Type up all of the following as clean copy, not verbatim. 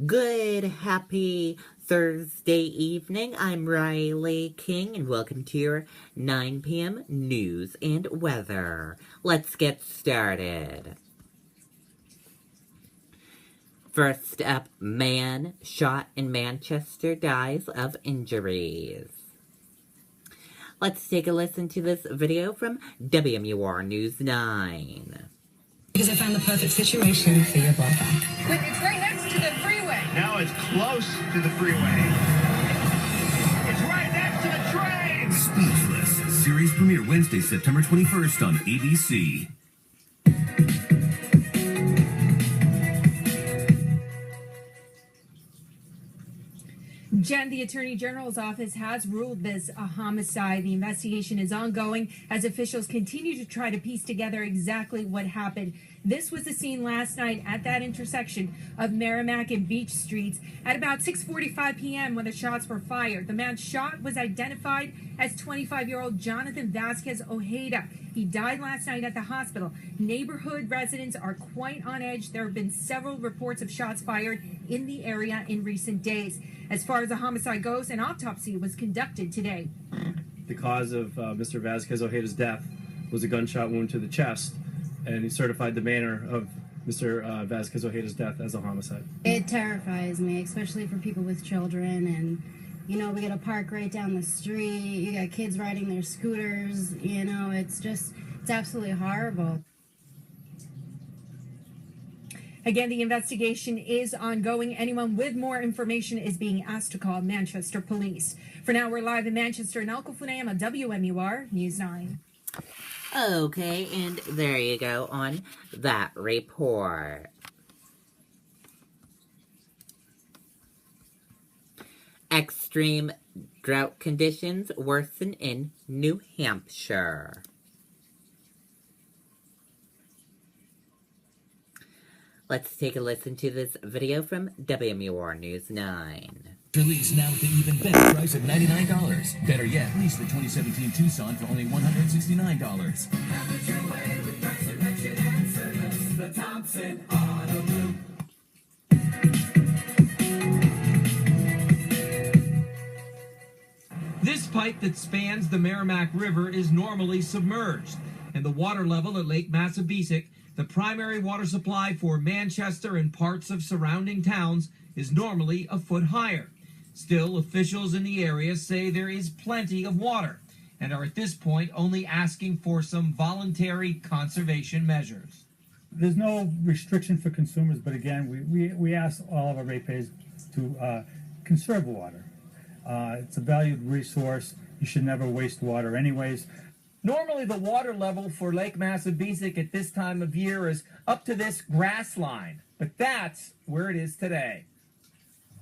Good, happy Thursday evening. I'm Riley King, and welcome to your 9 p.m. news and weather. Let's get started. First up, man shot in Manchester dies of injuries. Let's take a listen to this video from WMUR News 9. Because I found the perfect situation for your broadband. Wait, it's right next to the freeway. Now it's close to the freeway. It's right next to the train. Speechless. Series premiere Wednesday, September 21st on ABC. Jen, the Attorney General's office has ruled this a homicide. The investigation is ongoing as officials continue to try to piece together exactly what happened. This was the scene last night at that intersection of Merrimack and Beach Streets at about 6:45 p.m. when the shots were fired. The man shot was identified as 25-year-old Jonathan Vasquez Ojeda. He died last night at the hospital. Neighborhood residents are quite on edge. There have been several reports of shots fired in the area in recent days. As far as the homicide goes, an autopsy was conducted today. The cause of Mr. Vasquez Ojeda's death was a gunshot wound to the chest, and he certified the manner of Mr. Vasquez Ojeda's death as a homicide. It terrifies me, especially for people with children, and we got to park right down the street. You got kids riding their scooters. It's absolutely horrible. Again, the investigation is ongoing. Anyone with more information is being asked to call Manchester Police. For now, we're live in Manchester and Alcofunema, WMUR News 9. Okay, and there you go on that report. Extreme drought conditions worsen in New Hampshire. Let's take a listen to this video from WMUR News 9. Lease now at the even better price of $99. Better yet, lease the 2017 Tucson for only $169. The Thompson Auto Group. This pipe that spans the Merrimack River is normally submerged, and the water level at Lake Massabesic, the primary water supply for Manchester and parts of surrounding towns, is normally a foot higher. Still, officials in the area say there is plenty of water and are at this point only asking for some voluntary conservation measures. There's no restriction for consumers, but again, we ask all of our ratepayers to conserve water. It's a valued resource. You should never waste water anyways. Normally, the water level for Lake Massabesic at this time of year is up to this grass line, but that's where it is today.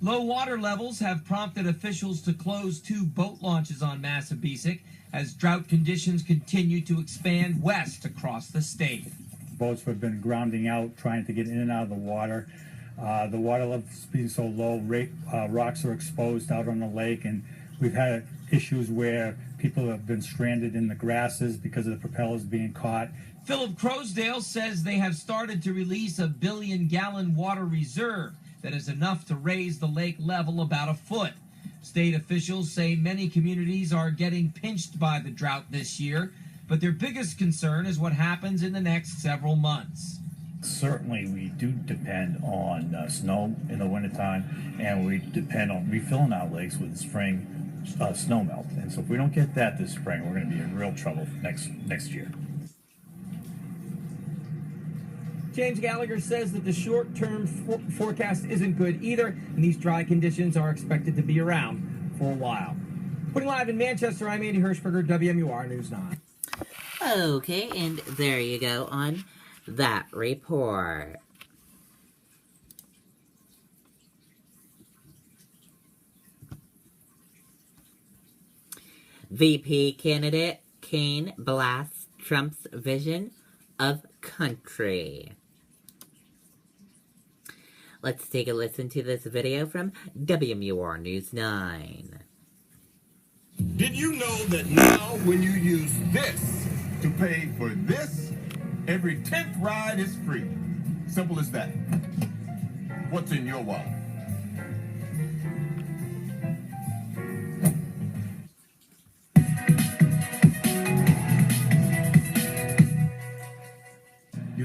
Low water levels have prompted officials to close 2 boat launches on Massabesic as drought conditions continue to expand west across the state. Boats have been grounding out, trying to get in and out of the water. The water level being so low, rocks are exposed out on the lake, and we've had issues where people have been stranded in the grasses because of the propellers being caught. Philip Crosdale says they have started to release a 1 billion-gallon water reserve that is enough to raise the lake level about a foot. State officials say many communities are getting pinched by the drought this year, but their biggest concern is what happens in the next several months. Certainly, we do depend on snow in the wintertime, and we depend on refilling our lakes with spring snow melt. And so if we don't get that this spring, we're going to be in real trouble next year. James Gallagher says that the short-term forecast isn't good either, and these dry conditions are expected to be around for a while. Putting live in Manchester, I'm Andy Hirschberger, WMUR News 9. Okay, and there you go on that report. VP candidate Kane blasts Trump's vision of country. Let's take a listen to this video from WMUR News 9. Did you know that now when you use this to pay for this, every 10th ride is free? Simple as that. What's in your wallet?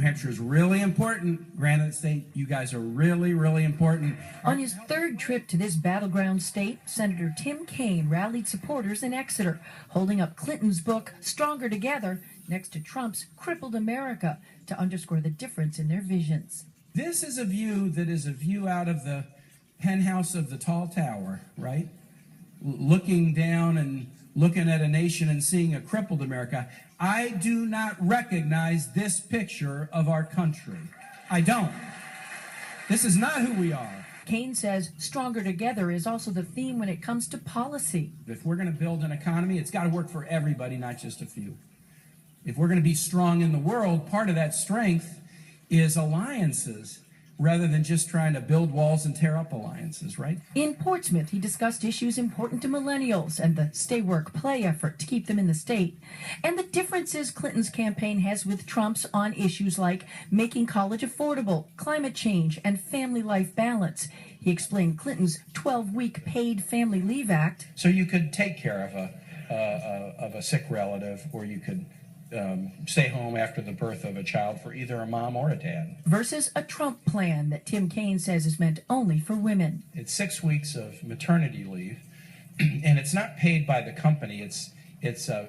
Hampshire is really important. Granite State, you guys are really, really important. On his third trip to this battleground state, Senator Tim Kaine rallied supporters in Exeter, holding up Clinton's book, Stronger Together, next to Trump's Crippled America, to underscore the difference in their visions. This is a view that is a view out of the penthouse of the tall tower, right? Looking down and looking at a nation and seeing a crippled America. I do not recognize this picture of our country. I don't. This is not who we are. Kaine says Stronger Together is also the theme when it comes to policy. If we're going to build an economy, it's got to work for everybody, not just a few. If we're going to be strong in the world, part of that strength is alliances, rather than just trying to build walls and tear up alliances, right? In Portsmouth, he discussed issues important to millennials and the stay work play effort to keep them in the state, and the differences Clinton's campaign has with Trump's on issues like making college affordable, climate change, and family life balance. He explained Clinton's 12-week paid family leave act. So you could take care of a sick relative, or you could stay home after the birth of a child for either a mom or a dad. Versus a Trump plan that Tim Kaine says is meant only for women. It's 6 weeks of maternity leave, and it's not paid by the company. It's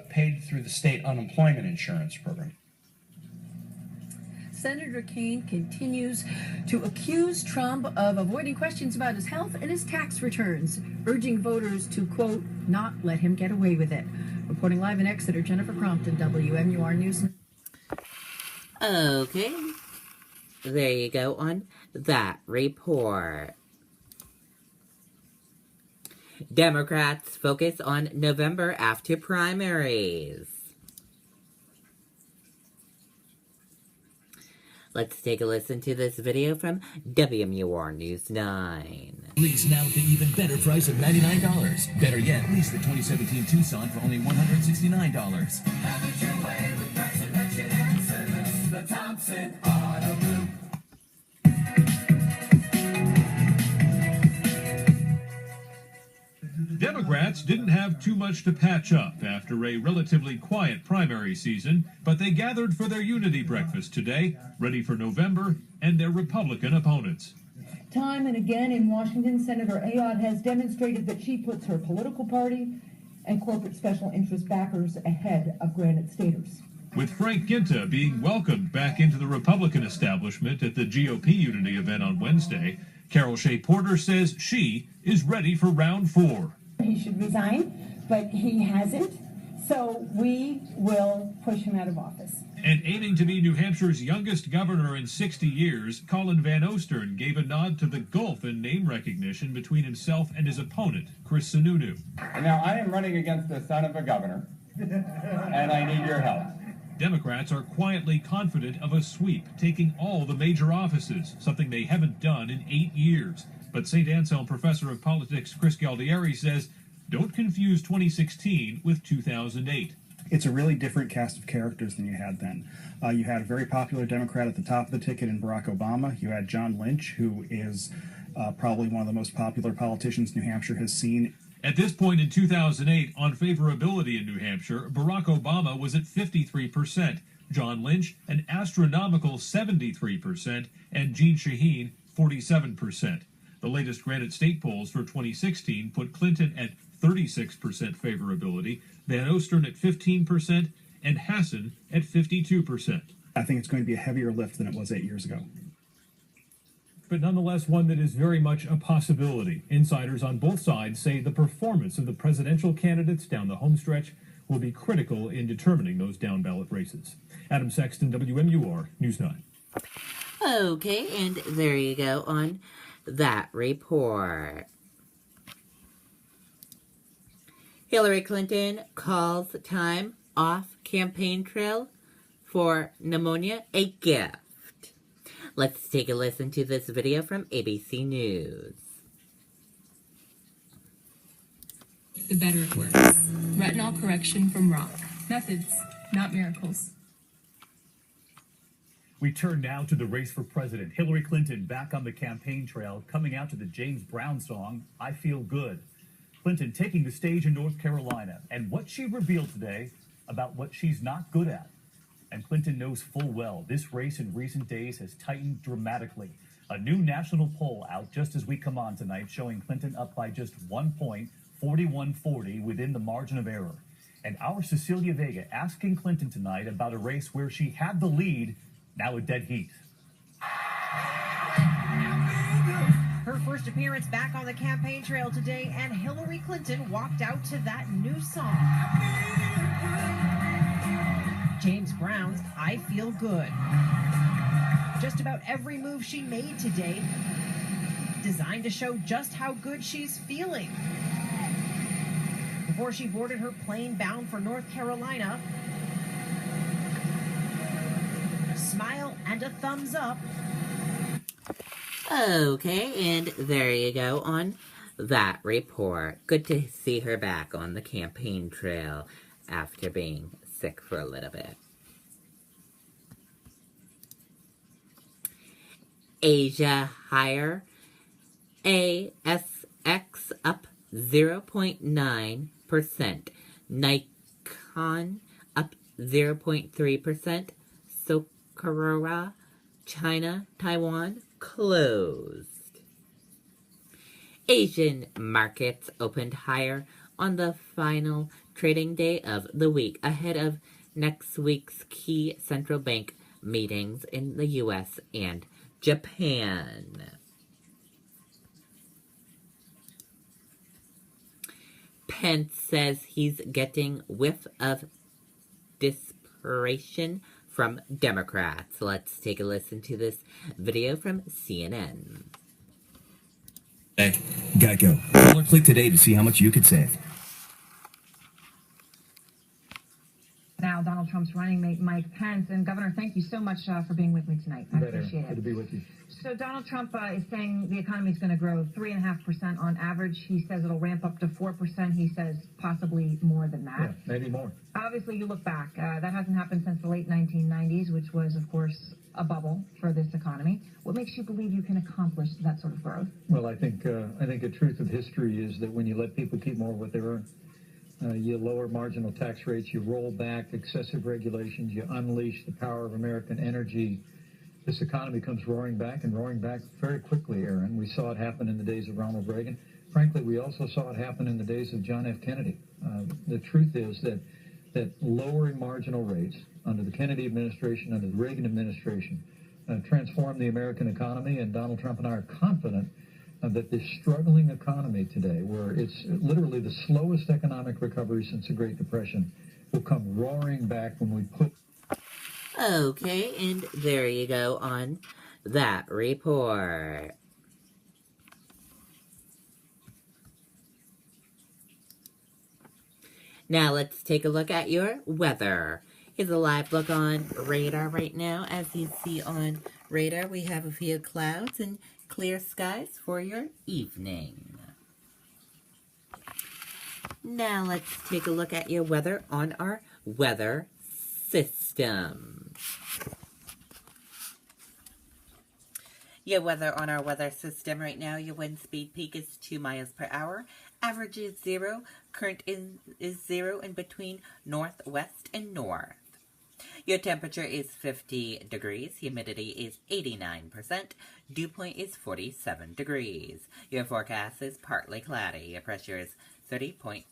paid through the state unemployment insurance program. Senator Kaine continues to accuse Trump of avoiding questions about his health and his tax returns, urging voters to, quote, not let him get away with it. Reporting live in Exeter, Jennifer Crompton, WMUR News. Okay. There you go on that report. Democrats focus on November after primaries. Let's take a listen to this video from WMUR News 9. Lease now at the even better price of $99. Better yet, lease the 2017 Tucson for only $169. Have it your way with price selection and service. The Thompson Auto Group. Democrats didn't have too much to patch up after a relatively quiet primary season, but they gathered for their unity breakfast today, ready for November and their Republican opponents. Time and again in Washington, Senator Ayotte has demonstrated that she puts her political party and corporate special interest backers ahead of Granite Staters. With Frank Ginta being welcomed back into the Republican establishment at the GOP unity event on Wednesday, Carol Shea Porter says she is ready for round 4. He should resign, but he hasn't, so we will push him out of office. And aiming to be New Hampshire's youngest governor in 60 years, Colin Van Ostern gave a nod to the gulf in name recognition between himself and his opponent, Chris Sununu. Now, I am running against the son of a governor, and I need your help. Democrats are quietly confident of a sweep, taking all the major offices, something they haven't done in 8 years. But St. Anselm professor of politics Chris Galdieri says, don't confuse 2016 with 2008. It's a really different cast of characters than you had then. You had a very popular Democrat at the top of the ticket in Barack Obama. You had John Lynch, who is probably one of the most popular politicians New Hampshire has seen. At this point in 2008, on favorability in New Hampshire, Barack Obama was at 53%, John Lynch an astronomical 73%, and Jeanne Shaheen 47%. The latest Granite State polls for 2016 put Clinton at 36% favorability, Van Ostern at 15%, and Hassan at 52%. I think it's going to be a heavier lift than it was 8 years ago. But nonetheless, one that is very much a possibility. Insiders on both sides say the performance of the presidential candidates down the homestretch will be critical in determining those down-ballot races. Adam Sexton, WMUR News 9. Okay, and there you go on that report. Hillary Clinton calls time off campaign trail for pneumonia a gift. Let's take a listen to this video from ABC News. The better it works. Retinol correction from Rock. Methods, not miracles. We turn now to the race for president. Hillary Clinton back on the campaign trail, coming out to the James Brown song, I Feel Good. Clinton taking the stage in North Carolina and what she revealed today about what she's not good at. And Clinton knows full well this race in recent days has tightened dramatically. A new national poll out just as we come on tonight showing Clinton up by just 1 point, 41-40 within the margin of error. And our Cecilia Vega asking Clinton tonight about a race where she had the lead, now a dead heat. Her first appearance back on the campaign trail today, and Hillary Clinton walked out to that new song. James Brown's I Feel Good. Just about every move she made today designed to show just how good she's feeling. Before she boarded her plane bound for North Carolina, a smile and a thumbs up. Okay, and there you go on that report. Good to see her back on the campaign trail after being sick for a little bit. Asia higher. ASX up 0.9%. Nikon up 0.3%. Socorro, China, Taiwan closed. Asian markets opened higher on the final trading day of the week ahead of next week's key central bank meetings in the U.S. and Japan. Pence says he's getting whiff of desperation from Democrats. Let's take a listen to this video from CNN. Hey, Geico. Click today to see how much you could save. Now, Donald Trump's running mate, Mike Pence. And Governor, thank you so much for being with me tonight. I appreciate it. Good to be with you. So Donald Trump is saying the economy is going to grow 3.5% on average. He says it'll ramp up to 4%. He says possibly more than that. Yeah, maybe more. Obviously, you look back. That hasn't happened since the late 1990s, which was, of course, a bubble for this economy. What makes you believe you can accomplish that sort of growth? Well, I think the truth of history is that when you let people keep more of what they earn, you lower marginal tax rates, you roll back excessive regulations, you unleash the power of American energy, this economy comes roaring back and roaring back very quickly, Aaron. We saw it happen in the days of Ronald Reagan. Frankly, we also saw it happen in the days of John F. Kennedy. The truth is that lowering marginal rates under the Kennedy administration, under the Reagan administration, transformed the American economy, and Donald Trump and I are confident that this struggling economy today, where it's literally the slowest economic recovery since the Great Depression, will come roaring back when we put... Okay, and there you go on that report. Now let's take a look at your weather. Here's a live look on radar right now. As you see on radar, we have a few clouds and clear skies for your evening. Now let's take a look at your weather on our weather system. Your weather on our weather system right now, your wind speed peak is 2 miles per hour. Average is 0. Current is 0 in between northwest and north. Your temperature is 50 degrees. Humidity is 89%. Dew point is 47 degrees. Your forecast is partly cloudy. Your pressure is 30.15.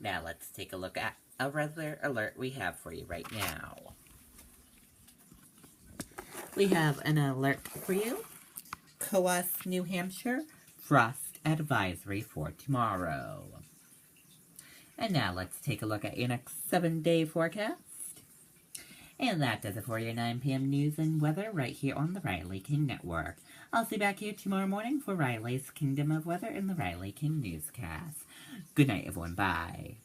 Now let's take a look at a weather alert we have for you right now. We have an alert for you. Coos, New Hampshire, frost advisory for tomorrow. And now let's take a look at your next 7-day forecast. And that does it for your 9 p.m. news and weather right here on the Riley King Network. I'll see you back here tomorrow morning for Riley's Kingdom of Weather and the Riley King Newscast. Good night, everyone. Bye.